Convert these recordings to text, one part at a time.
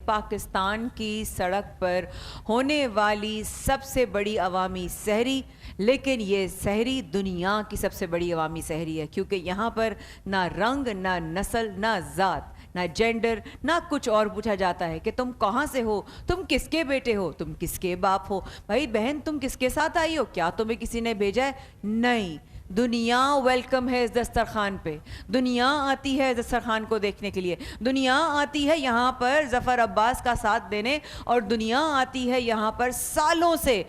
پاکستان کی سڑک پر ہونے والی سب سے بڑی عوامی سحری، لیکن یہ سحری دنیا کی سب سے بڑی عوامی سحری ہے، کیونکہ یہاں پر نہ رنگ، نہ نسل، نہ ذات، نہ جینڈر، نہ کچھ اور پوچھا جاتا ہے کہ تم کہاں سے ہو، تم کس کے بیٹے ہو، تم کس کے باپ ہو، بھائی بہن تم کس کے ساتھ آئی ہو، کیا تمہیں کسی نے بھیجا ہے؟ نہیں، دنیا ویلکم ہے اس دسترخوان پہ، دنیا آتی ہے دسترخوان کو دیکھنے کے لیے، دنیا آتی ہے یہاں پر ظفر عباس کا ساتھ دینے، اور دنیا آتی ہے یہاں پر سالوں سے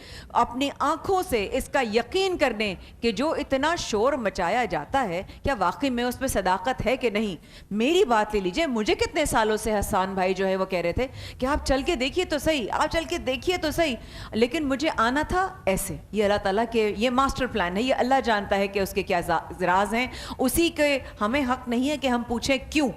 اپنی آنکھوں سے اس کا یقین کرنے کہ جو اتنا شور مچایا جاتا ہے کیا واقعی میں اس میں صداقت ہے کہ نہیں۔ میری بات لے لیجئے، مجھے کتنے سالوں سے حسان بھائی جو ہے وہ کہہ رہے تھے کہ آپ چل کے دیکھیے تو صحیح، آپ چل کے دیکھیے تو صحیح، لیکن مجھے آنا تھا ایسے۔ یہ اللہ تعالیٰ کے یہ ماسٹر پلان ہے، یہ اللہ جانتا ہے کہ اس کے کیا راز ہیں، اسی کے ہمیں حق نہیں ہے کہ ہم پوچھیں کیوں۔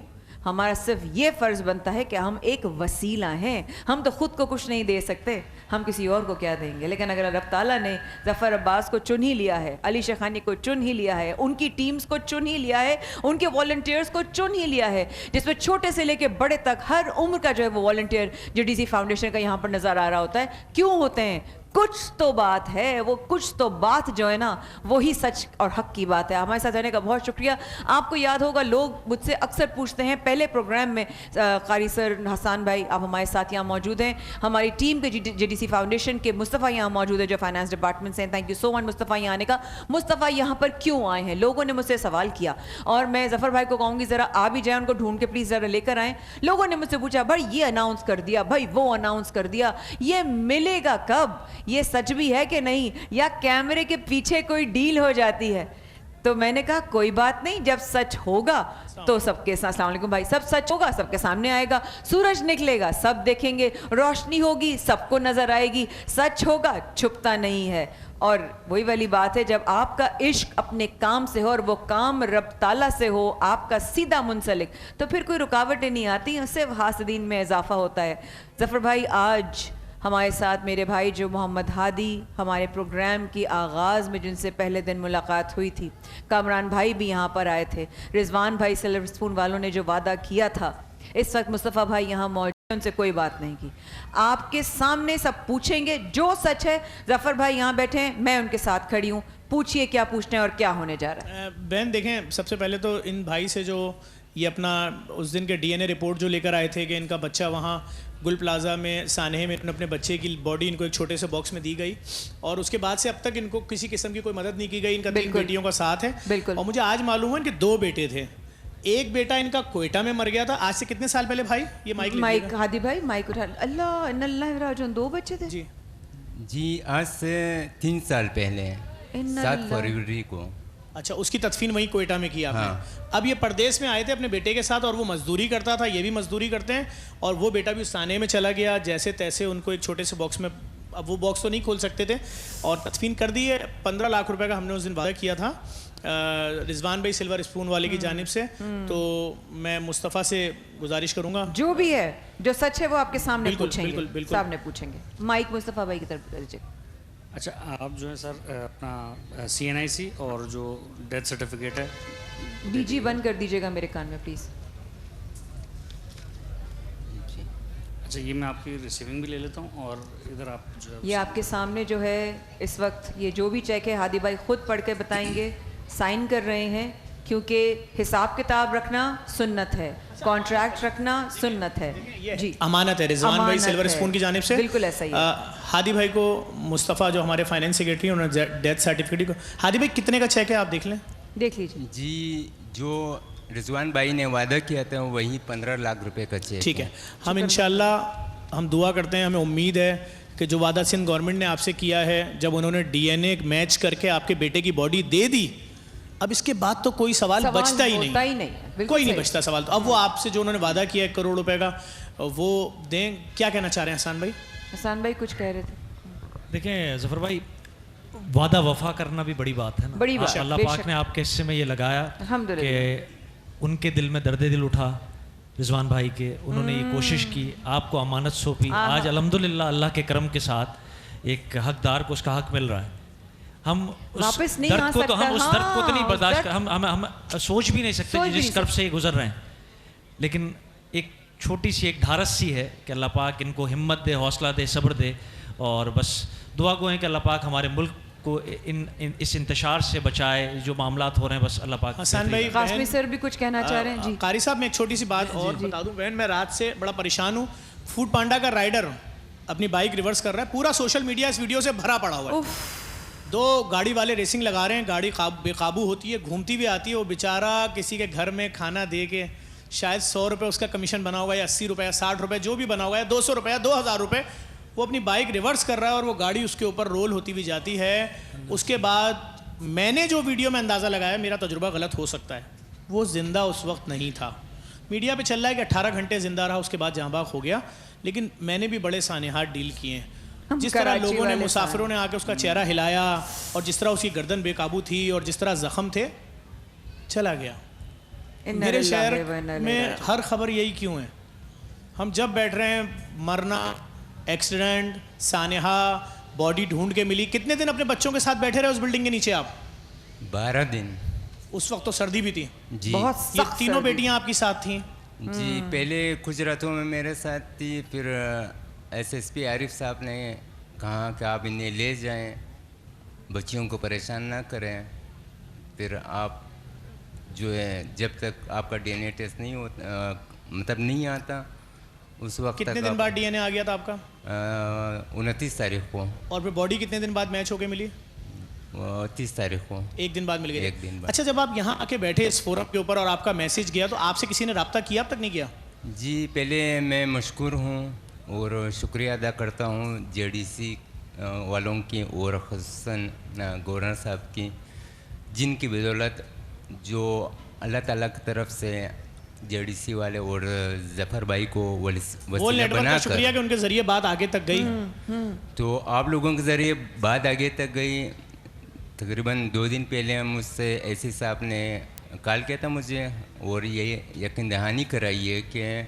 ہمارا صرف یہ فرض بنتا ہے کہ ہم ایک وسیلہ ہیں، ہم تو خود کو کچھ نہیں دے سکتے، ہم کسی اور کو کیا دیں گے۔ لیکن اگر رب تعالیٰ نے ظفر عباس کو چن ہی لیا ہے، علی شیخانی کو چن ہی لیا ہے، ان کی ٹیمز کو چن ہی لیا ہے، ان کے والنٹیئرز کو چن ہی لیا ہے، جس میں چھوٹے سے لے کے بڑے تک ہر عمر کا جو ہے وہ والنٹیئر جو ڈی سی فاؤنڈیشن کا یہاں پر نظر آ رہا ہوتا ہے، کیوں ہوتے ہیں؟ کچھ تو بات ہے، وہ کچھ تو بات جو ہے نا وہی سچ اور حق کی بات ہے۔ ہمارے ساتھ رہنے کا بہت شکریہ۔ آپ کو یاد ہوگا لوگ مجھ سے اکثر پوچھتے ہیں، پہلے پروگرام میں قاری سر، حسان بھائی آپ ہمارے ساتھ یہاں موجود ہیں، ہماری ٹیم کے جے ڈی سی فاؤنڈیشن کے مصطفیٰ یہاں موجود ہے جو فائنانس ڈپارٹمنٹ سے ہیں، تھینک یو سو مچ مصطفیٰ یہاں آنے کا۔ مصطفیٰ یہاں پر کیوں آئے ہیں؟ لوگوں نے مجھ سے سوال کیا اور میں ظفر بھائی کو کہوں گی ذرا آ بھی جائیں، ان کو ڈھونڈ کے پلیز ذرا لے کر آئیں۔ لوگوں نے مجھ سے پوچھا بھائی یہ اناؤنس کر دیا، بھائی وہ اناؤنس کر دیا، یہ ملے گا کب؟ یہ سچ بھی ہے کہ نہیں، یا کیمرے کے پیچھے کوئی ڈیل ہو جاتی ہے؟ تو میں نے کہا کوئی بات نہیں، جب سچ ہوگا تو سب کے ساتھ، السلام علیکم بھائی، سب سچ ہوگا سب کے سامنے آئے گا، سورج نکلے گا سب دیکھیں گے، روشنی ہوگی سب کو نظر آئے گی، سچ ہوگا چھپتا نہیں ہے۔ اور وہی والی بات ہے، جب آپ کا عشق اپنے کام سے ہو اور وہ کام رب تعالیٰ سے ہو، آپ کا سیدھا منسلک، تو پھر کوئی رکاوٹیں نہیں آتی، صرف حاسدین میں اضافہ ہوتا ہے۔ ظفر بھائی آج ہمارے ساتھ میرے بھائی جو محمد ہادی، ہمارے پروگرام کی آغاز میں جن سے پہلے دن ملاقات ہوئی تھی، کامران بھائی بھی یہاں پر آئے تھے، رضوان بھائی سلور اسپون والوں نے جو وعدہ کیا تھا، اس وقت مصطفیٰ بھائی یہاں موجود ہیں، ان سے کوئی بات نہیں کی۔ آپ کے سامنے سب پوچھیں گے جو سچ ہے۔ ظفر بھائی یہاں بیٹھے ہیں، میں ان کے ساتھ کھڑی ہوں، پوچھئے کیا پوچھنا ہے اور کیا ہونے جا رہا ہے۔ بہن دیکھیں، سب سے پہلے تو ان بھائی سے جو یہ اپنا اس دن کے ڈی این اے رپورٹ جو لے کر آئے تھے کہ ان کا بچہ وہاں گل پلازا میں سانحے میں اپنے بچے کی باڈی ان کو ایک چھوٹے سے باکس میں دی گئی، اور اس کے بعد سے اب تک ان کو کسی قسم کی کوئی مدد نہیں کی گئی۔ ان کا 3 بیٹیوں کا ساتھ ہے، اور مجھے آج معلوم ہے کہ 2 بیٹے تھے، ایک بیٹا ان کا کوئٹہ میں مر گیا تھا آج سے کتنے سال پہلے بھائی؟ یہ مائک ہادی بھائی مائک اٹھا، اللہ ان اللہ راجعون، 2 بچے تھے جی آج سے 3 سال پہلے 7 فروری کو۔ اچھا، اس کی تدفین وہیں کوئٹہ میں کی آپ نے۔ اب یہ پردیس میں آئے تھے اپنے بیٹے کے ساتھ، اور وہ مزدوری کرتا تھا، یہ بھی مزدوری کرتے ہیں، اور وہ بیٹا بھی اس سانے میں چلا گیا، جیسے تیسے ان کو ایک چھوٹے سے باکس میں، اب وہ باکس تو نہیں کھول سکتے تھے، اور تدفین کر دی ہے۔ 15 لاکھ روپے کا ہم نے اس دن وعدہ کیا تھا رضوان بھائی سلور اسپون والے کی جانب سے، تو میں مصطفیٰ سے گزارش کروں گا جو بھی ہے جو سچ ہے وہ آپ کے سامنے پوچھیں گے، بالکل سامنے پوچھیں گے۔ مائک مصطفیٰ بھائی کی طرف دیجیے۔ اچھا، آپ جو ہے سر اپنا سی این آئی سی اور جو ڈیتھ سرٹیفکیٹ ہے، ڈی جی بند کر دیجیے گا میرے کان میں پلیز۔ اچھا، یہ میں آپ کی ریسیونگ بھی لے لیتا ہوں، اور ادھر آپ جو ہے یہ آپ کے سامنے جو ہے اس وقت یہ جو بھی چیک ہے ہادی بھائی خود پڑھ کے بتائیں گے، سائن کر رہے ہیں، کیونکہ حساب کتاب رکھنا سنت ہے، کانٹریکٹ رکھنا سنت ہے، جی امانت ہے رضوان بھائی سلور اسپون کی جانب سے۔ بالکل ایسا ہی ہے۔ ہادی بھائی کو مصطفیٰ جو ہمارے فائنینس سیکریٹری ہیں، انہوں نے ڈیتھ سرٹیفکیٹ کو، ہادی بھائی کتنے کا چیک ہے آپ دیکھ لیں، دیکھ لیجیے۔ جی جو رضوان بھائی نے وعدہ کیا تھا وہی 15 لاکھ روپے کا چیک۔ ٹھیک ہے، ہم انشاءاللہ ہم دعا کرتے ہیں، ہمیں امید ہے کہ جو وعدہ سندھ گورنمنٹ نے آپ سے کیا ہے، جب انہوں نے ڈی این اے میچ کر کے آپ کے بیٹے کی باڈی دے دی، اب اس کے بعد تو کوئی سوال بچتا ہی نہیں، کوئی نہیں بچتا سوال۔ تو اب وہ آپ سے جو انہوں نے وعدہ کیا 1 کروڑ روپے کا وہ دیں۔ کیا کہنا چاہ رہے ہیں حسان بھائی؟ حسان بھائی کچھ کہہ رہے تھے۔ دیکھیں ظفر بھائی، وعدہ وفا کرنا بھی بڑی بات ہے نا، بڑی بات، اللہ پاک نے آپ کے حصے میں یہ لگایا کہ ان کے دل میں درد دل اٹھا رضوان بھائی کے، انہوں نے یہ کوشش کی، آپ کو امانت سونپی، آج الحمدللہ اللہ کے کرم کے ساتھ ایک حقدار کو اس کا حق مل رہا ہے۔ ہم اس درد کو تو ہم اس درد کو تو نہیں برداشت، ہم سوچ بھی نہیں سکتے جس کرب سے یہ گزر رہے ہیں، لیکن ایک چھوٹی سی ایک ڈھارس سی ہے کہ اللہ پاک ان کو ہمت دے, حوصلہ دے, صبر دے, اور بس دعا گو ہیں کہ اللہ پاک ہمارے ملک کو اس انتشار سے بچائے جو معاملات ہو رہے ہیں. بس اللہ پاک. حسن بھائی, قاسمی سر بھی کچھ کہنا چاہ رہے ہیں. جی قاری صاحب, میں ایک چھوٹی سی بات اور بتا دوں. بہن, میں رات سے بڑا پریشان ہوں. فوڈ پانڈا کا رائڈر اپنی بائک ریورس کر رہا ہے, پورا سوشل میڈیا اس ویڈیو سے بھرا پڑا ہوا ہے. 2 گاڑی والے ریسنگ لگا رہے ہیں, گاڑی بے قابو ہوتی ہے, گھومتی بھی آتی ہے. وہ بیچارہ کسی کے گھر میں کھانا دے کے شاید 100 روپے اس کا کمیشن بنا ہوا ہے, 80 روپے, 60 روپے, جو بھی بنا ہوا ہے, 200 روپے, 2000 روپے, وہ اپنی بائک ریورس کر رہا ہے اور وہ گاڑی اس کے اوپر رول ہوتی ہوئی جاتی ہے. اس کے بعد میں نے جو ویڈیو میں اندازہ لگایا, میرا تجربہ غلط ہو سکتا ہے, وہ زندہ اس وقت نہیں تھا. میڈیا پہ چل رہا ہے کہ 18 گھنٹے زندہ رہا, اس کے بعد جاں بحق ہو گیا. لیکن میں نے بھی بڑے سانحات ڈیل کیے ہیں. جس طرح لوگوں نے, مسافروں نے آ کے اس کا چہرہ ہلایا, اور جس طرح اس کی گردن بے قابو تھی, اور جس طرح زخم تھے, چلا گیا. میرے شہر میں ہر خبر یہی کیوں ہے؟ ہم جب بیٹھ رہے ہیں, مرنا, ایکسیڈنٹ, سانحہ, باڈی ڈھونڈ کے ملی. کتنے دن اپنے بچوں کے ساتھ بیٹھے رہے اس بلڈنگ کے نیچے آپ؟ 12 دن. اس وقت تو سردی بھی تھی. جی, بہت یہ سخت. تینوں بیٹیاں آپ کی ساتھ تھیں؟ جی, پہلے کچھ راتوں میں میرے ساتھ تھی, پھر ایس پی عارف صاحب نے کہا کہ آپ انہیں لے جائیں, بچیوں کو پریشان نہ کریں. پھر آپ جو ہے جب تک آپ کا ڈی این اے ٹیسٹ نہیں ہوتا, مطلب نہیں آتا, اس وقت کتنے دن بعد ڈی این اے آ گیا تھا آپ کا؟ 29 تاریخ کو. اور پھر باڈی کتنے دن بعد میچ ہو کے ملی؟ 30 تاریخ کو. 1 دن بعد مل گئی. 1 دن بعد. اچھا, جب آپ یہاں آ کے بیٹھے اس فورم کے اوپر اور آپ کا میسج گیا, تو آپ سے کسی نے رابطہ کیا اب تک نہیں کیا؟ جی, پہلے میں مشکور ہوں اور شکریہ ادا کرتا ہوں JDC والوں کی, اور خصوصاً گورنر صاحب کی, جن کی بدولت جو اللہ تعالیٰ کی طرف سے JDC والے اور ظفر بھائی کو وہ وسیلہ نیٹ ورک بنا کا کر, شکریہ کہ ان کے ذریعے بات آگے تک گئی. تو آپ لوگوں کے ذریعے بات آگے تک گئی. تقریباً 2 دن پہلے مجھ سے ایسی صاحب نے کال کیا تھا مجھے, اور یہ یقین دہانی کرائی ہے کہ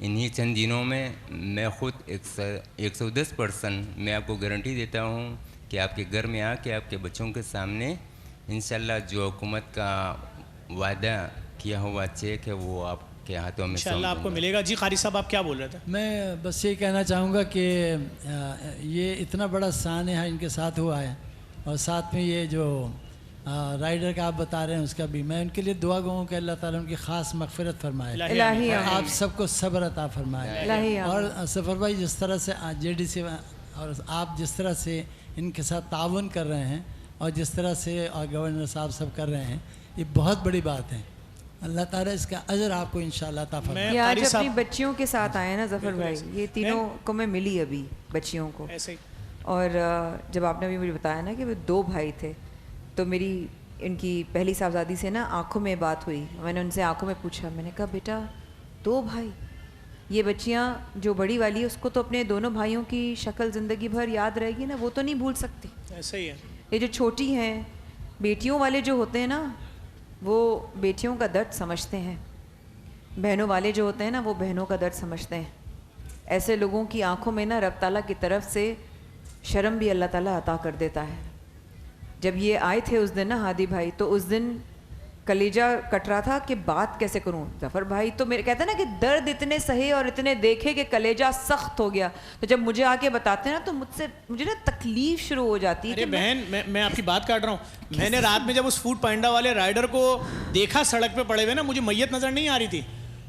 انہی چند دنوں میں میں خود 110% میں آپ کو گارنٹی دیتا ہوں کہ آپ کے گھر میں آ کے آپ کے بچوں کے سامنے انشاءاللہ جو حکومت کا وعدہ کیا ہوا چیک ہے وہ آپ کے ہاتھوں میں انشاءاللہ آپ کو ملے گا. جی قاری صاحب, آپ کیا بول رہے تھے؟ میں بس یہ کہنا چاہوں گا کہ یہ اتنا بڑا سانحہ ان کے ساتھ ہوا ہے, اور ساتھ میں یہ جو رائڈر کا آپ بتا رہے ہیں اس کا بھی, میں ان کے لیے دعا گو ہوں کہ اللہ تعالیٰ ان کی خاص مغفرت فرمائے, الہی اور آپ سب کو صبر عطا فرمائے. اور ظفر بھائی جس طرح سے JDC اور آپ جس طرح سے ان کے ساتھ تعاون کر رہے ہیں, اور جس طرح سے اور گورنر صاحب سب کر رہے ہیں, یہ بہت بڑی بات ہے. اللہ تعالیٰ اس کا اجر آپ کو انشاءاللہ عطا فرمائے. یہ آج اپنی بچیوں کے ساتھ آئے نا ظفر بھائی, یہ تینوں کو میں ملی ابھی, بچیوں کو. ایسے ہی. اور جب آپ نے ابھی مجھے بتایا نا کہ وہ 2 بھائی تھے, تو میری ان کی پہلی صاحبزادی سے نا آنکھوں میں بات ہوئی. میں نے ان سے آنکھوں میں پوچھا, میں نے کہا بیٹا 2 بھائی, یہ بچیاں جو بڑی والی ہے اس کو تو اپنے دونوں بھائیوں کی شکل زندگی بھر یاد رہے گی نا, وہ تو نہیں بھول سکتی. ایسے ہی ہے. یہ جو چھوٹی ہیں, بیٹیوں والے جو ہوتے ہیں نا, وہ بیٹیوں کا درد سمجھتے ہیں, بہنوں والے جو ہوتے ہیں نا وہ بہنوں کا درد سمجھتے ہیں. ایسے لوگوں کی آنکھوں میں نا رب تعالیٰ کی طرف سے شرم بھی اللہ تعالیٰ عطا کر دیتا ہے. جب یہ آئے تھے اس دن نا ہادی بھائی, تو اس دن کلیجہ کٹ رہا تھا کہ بات کیسے کروں. ظفر بھائی تو میرے کہتے ہیں نا کہ درد اتنے سہے اور اتنے دیکھے کہ کلیجہ سخت ہو گیا, تو جب مجھے آ کے بتاتے ہیں نا تو مجھے نا تکلیف شروع ہو جاتی ہے. ارے بہن, میں آپ کی بات کاٹ رہا ہوں. میں نے رات میں جب اس فوڈ پانڈا والے رائڈر کو دیکھا سڑک پہ پڑے ہوئے نا, مجھے میت نظر نہیں آ رہی تھی,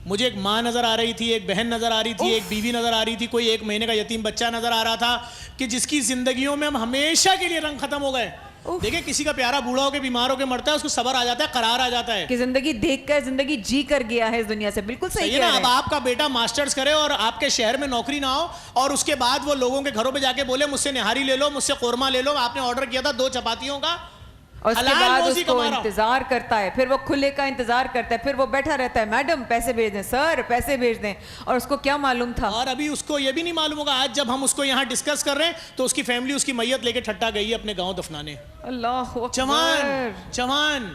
مجھے ایک ماں نظر آ رہی تھی, ایک بہن نظر آ رہی تھی, ایک بیوی نظر آ رہی تھی, کوئی 1 مہینے کا یتیم بچہ نظر آ رہا تھا, کہ جس کی زندگیوں میں ہم ہمیشہ کے لیے رنگ ختم ہو گئے. دیکھیں, کسی کا پیارا بوڑھا ہو کے بیمار ہو کے مرتا ہے, اس کو صبر آ جاتا ہے, قرار آ جاتا ہے کہ زندگی دیکھ کر زندگی جی کر گیا ہے اس دنیا سے. بالکل صحیح ہے نا. اب آپ کا بیٹا ماسٹرز کرے اور آپ کے شہر میں نوکری نہ ہو, اور اس کے بعد وہ لوگوں کے گھروں پہ جا کے بولے مجھ سے نہاری لے لو, مجھ سے قورمہ لے لو, آپ نے آرڈر کیا تھا 2 چپاتیوں کا, اور اس کے بعد اس کو انتظار کرتا ہے, پھر وہ کھلے کا انتظار کرتا ہے, پھر وہ بیٹھا رہتا ہے, میڈم پیسے بھیج دیں, سر پیسے بھیج دیں, اور اس کو کیا معلوم تھا. اور ابھی اس کو یہ بھی نہیں معلوم ہوگا, آج جب ہم اس کو یہاں ڈسکس کر رہے ہیں تو اس کی فیملی اس کی میت لے کے ٹھٹا گئی ہے اپنے گاؤں دفنانے. اللہ اکبر. جوان